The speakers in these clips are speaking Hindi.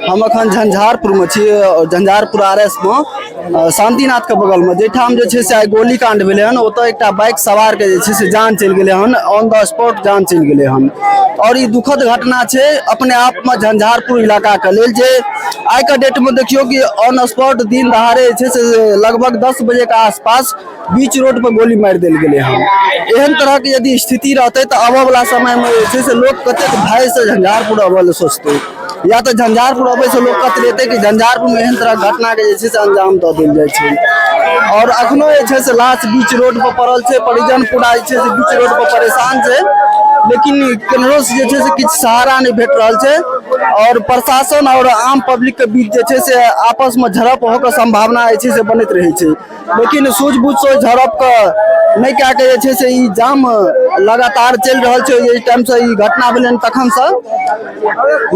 हम अखन झंझारपुर में छी। झंझारपुर RS में शांतिनाथ के बगल में जेठाम जे छे से आइ गोलीकांड भेले हन। ओतऽ एकटा बाइक सवार के जे छे से जान चलि गेले हन, ऑन द स्पॉट जान चलि गेले हन। और ई दुखद घटना छे अपने आप में झंझारपुर इलाका के लेल, जे आइ के डेट में देखियो कि ऑन स्पॉट दिन दहाड़े जे छे से लगभग 10 बजे के आसपास बीच रोड पर गोली मार देल गेले हन। एहन तरह के यदि स्थिति रहते तो आबऽ वाला समय में जे छे से लोग कतेक भय से झंझारपुर आबऽ ले सोचते, या तो झंझारपुर अबै से लोग कत लेते कि झंझारपुर में एहन तरह घटना के जे छे से अंजाम दऽ देल जाइ छै। और अखनो जे छे से लाश बीच रोड पर पड़ल छै, परिजन पूरा जे छे से बीच रोड पर परेशान छै, लेकिन केनरो से जे छे से किछ सहारा नहीं भेट रहल छै। और प्रशासन और आम पब्लिक के बीच जे छे से आपस में झड़प होकर संभावना जे छे से बनत रहे छै, लेकिन सूझबूझ से झड़प के नहीं क्या के जे छे से ई जाम लगातार चल रहल छै। ये टाइम से ई घटना भेलै तखन से,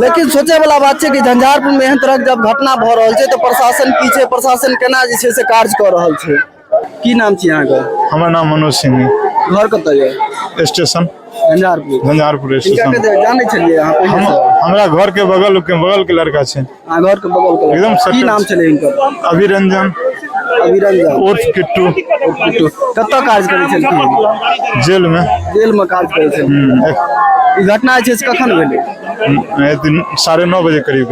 लेकिन सोचे वाला बात छै कि झंझारपुर में एहन तरह जब घटना भ रहल छै तो प्रशासन की छै, प्रशासन केना जे छे से कार्य कर रहल छै। की नाम छी अहाँ के? हमर नाम मनोज सिंह है। घर कतऽ ये? Station Jhanjharpur station. जाने छलिए अहाँ पहले से? हमरा घर के बगल के लड़का छै। हां, घर के बगल के एकदम की नाम छले इनकर? अभिरंजन उर्फ किट्टू। कतऽ काज करै छलखिन? जेल में काज करै छलखिन। ई घटना जे छै कखन भेलै? 9:30 बजे करीब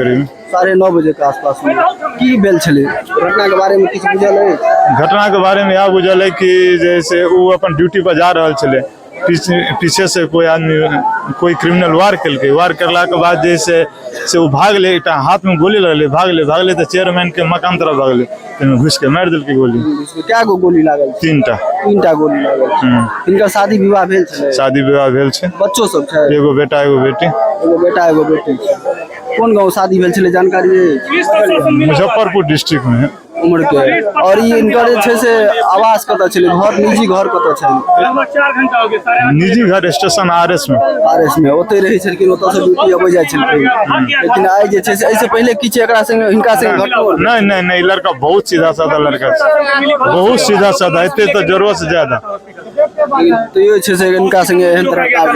9:30 बजे के आसपास में। की भेल छलै घटना के बारे में किछ बुझल है? घटना के बारे में यह बुझल है कि जैसे वो अपन ड्यूटी पर जा रहल छले, पीछे से कोई आदमी कोई क्रिमिनल वार करला के बाद जैसे से वो भाग ले, हाथ में गोली लगले, भागले तो चेयरमैन के मकान तरफ भागले, घुस के मार दिल की गोली। क्या गोली लागल? 3टा गोली लागल। इनका शादी विवाह भेल छलै? शादी विवाह भेल छै। बच्चो सब छै? एगो बेटा एगो बेटी। एगो बेटी। कोन गांव शादी भेल छलै जानकारी है? मुजफ्फरपुर डिस्ट्रिक्ट में उम्र के। और ये इनका जे छै से आवास कतऽ छलै? घर निजी घर कतऽ छै? निजी घर स्टेशन RS में ओते रहै छलखिन, ओतऽ से ड्यूटी अबै जाइ छलखिन। लेकिन आइ जे छै से ऐसे पहिले की छै एकरा संग हिनका संग घटना? नहीं, लड़का बहुत सीधा साधा लड़का छै, बहुत सीधा साधा, एते तो जरूरत से ज्यादा। तो ये छै से इनका संग एहन तरह काज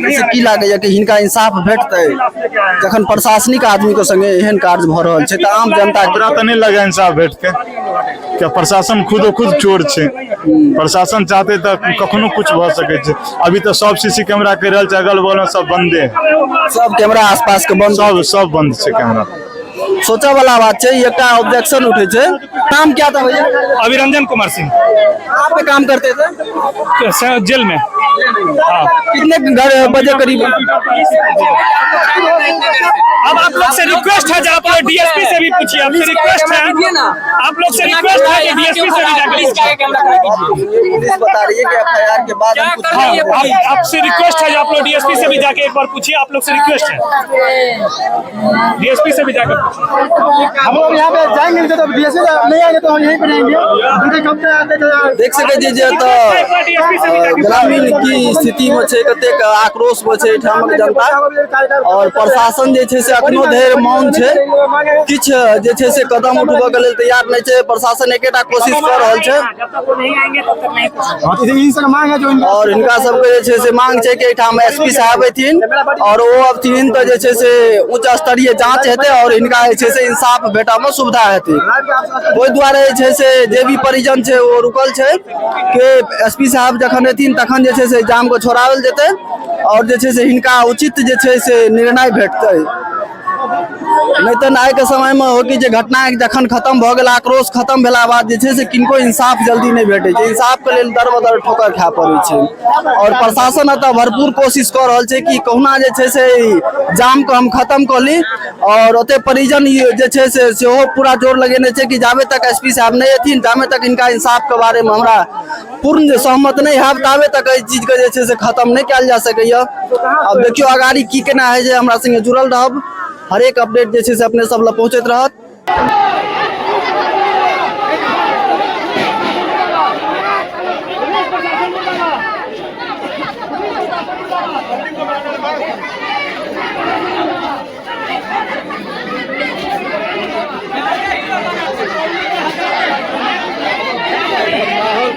ऐसे की लागैया कि हिनका इंसाफ भेटतै जखन प्रशासनिक आदमी के संगे एहन कार्य भ रहल छै? त आम जनता हमरा तो नहीं लगा इंसाफ भेट के, क्या प्रशासन खुद चोर छे। प्रशासन चाहते तो कखनो कुछ भ सके छे। अभी तो सब CC कैमरा के रहल छै, अगल बगल में सब बंदे है, सब कैमरा आसपास के बंद, सब बंद छे कैमरा। सोचा वाला बात है, एक ऑब्जेक्शन उठे थे। नाम क्या था भैया? अभिरंजन कुमार सिंह। आप पे काम करते थे? जेल में। हाँ। कितने बजे करीब? अब आप लोग से रिक्वेस्ट है, आप DSP से भी पूछिए, आपसे रिक्वेस्ट है, आप लोग से रिक्वेस्ट है कि DSP से भी जाकर पुलिस बता रही है कि FIR के बाद हम कुछ। हाँ, आपसे रिक्वेस्ट है, आप लोग DSP से भी जाके एक बार पूछिए, आप लोग से रिक्वेस्ट है, DSP से भी जाकर पूछिए। हम लोग यहाँ पे जाएंगे तो DSP नहीं आएंगे तो हम यहीं पे रहेंगे। देख सके जे तो ग्रामीण की स्थिति में छे, कतेक आक्रोश में छे ठामक जनता, और प्रशासन जे छे से अखनो धरि मौन छे, किछ जे छे से कदम उठबऽ के लेल तैयार नहीं छे। प्रशासन एकेटा कोशिश कर रहल छे, और इनका सबके जे छे से मांग छे कि एठाम SP साहब अथिन, और वो अबथिन तो जे छे से उच्च स्तरीय जांच हेते और इनका जे छे से इंसाफ भेटा में सुविधा हेते। ओहि दुआरे जे छे से जे भी परिजन छे वो रुकल छे कि SP साहब जखन एथिन तखन जे छे से जाम को छोड़ावल जेते, और जे छे से हिनका उचित जे छे से निर्णय भेटतै। नहीं तो आइ के समय में हो कि जे घटना जखन खत्म भ गेल, आक्रोश खत्म भेला बाद जे छे से किनको इंसाफ जल्दी नहीं भेटे छै। इंसाफ के लेल दर बदर ठोकर खाय पड़े छै, और प्रशासन एतऽ भरपूर कोशिश कर रहल छै कि कहुना जे छे से जाम को हम खत्म कर ली। और ओते परिजन जे छे से सेहो पूरा जोर लगेने छै कि जाबे तक SP साहब नहीं एथिन, जाबे तक इनका इंसाफ के बारे में हमरा पूर्ण सहमत नहीं है, ताबे तक इस चीज के जे छे से खत्म नहीं कयल जा सकैया। अब देखियो अगाड़ी की केना है, जे हमरा संगे जुड़ल रहब, हर एक अपडेट जे छे से अपने सब लग पहुंचत रहत। माहौल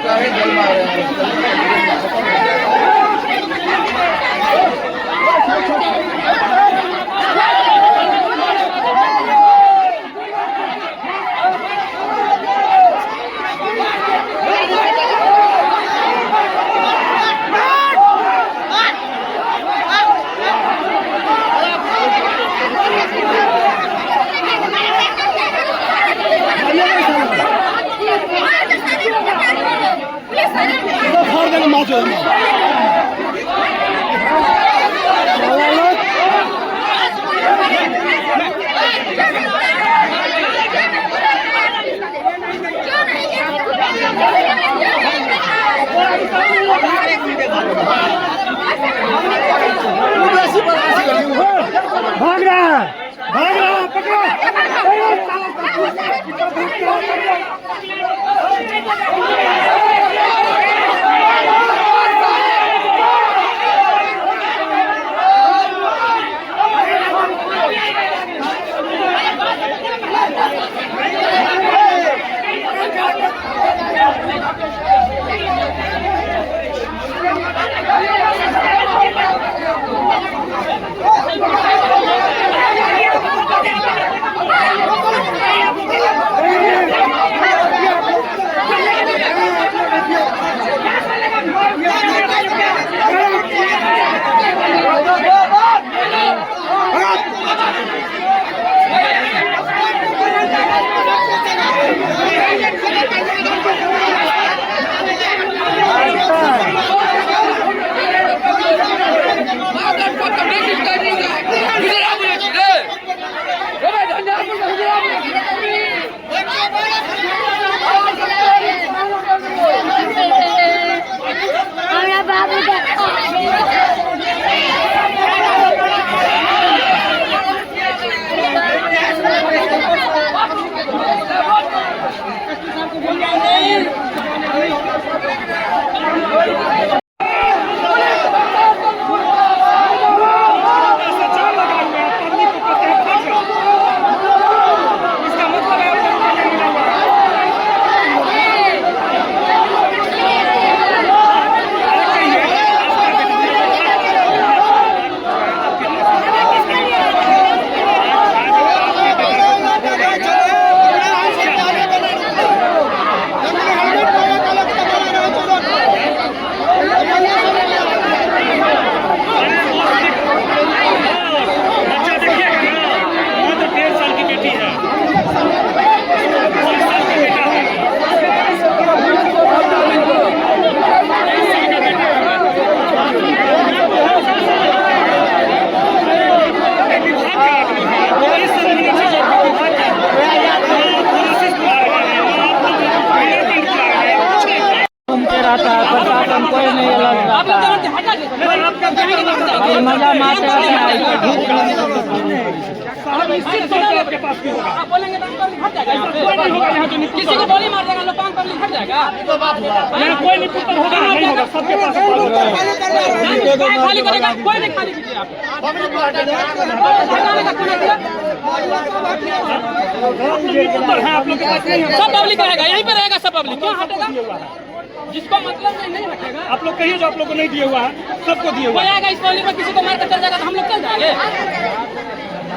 भाग रहा है, पकड़ो। मजा मारते किसी को गोली मार देगा, लोग पब्लिक हट जाएगा। कोई नहीं पुत्र होगा, नहीं होगा, सबके पास खाली करेगा, कोई नहीं खाली कीजिए आप। पुत्र है आप लोग के पास नहीं होगा। सब पब्लिक रहेगा, यहीं पे रहेगा सब पब्लिक, क्यों हटेगा? जिसको मतलब नहीं हटेगा। आप लोग कहिए जो आप लोग को नहीं दिया हुआ है, सबको दिए हुआ कोई है। आएगा इस पब्लिक में, किसी को मार कर चल जाएगा तो हम लोग चल जाएंगे।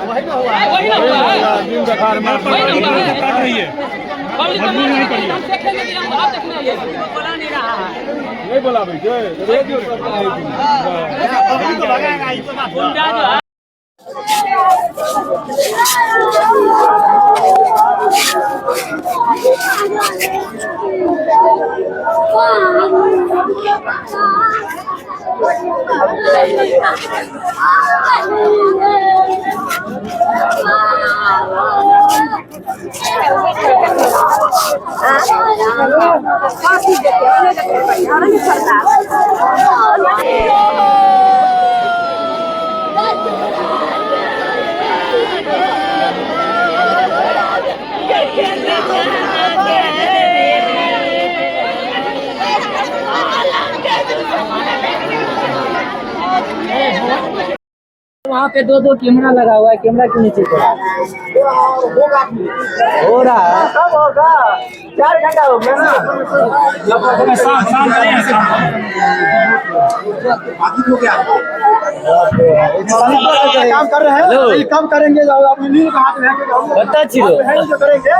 वही ना हुआ है, वही ना हुआ है। काट रही है, पब्लिक को मार हम देखेंगे कि हम आप देखने आइए, बोला नहीं रहा है। नहीं बोला भाई गुंडा जो है वहाँ पे दो कैमरा लगा हुआ है, कैमरा क्यों नीचे हो रहा है? सब होगा, 4 घंटा हो गया ना। काम कर रहे हैं, काम करेंगे, आप नील का हाथ में बता चिरो करेंगे।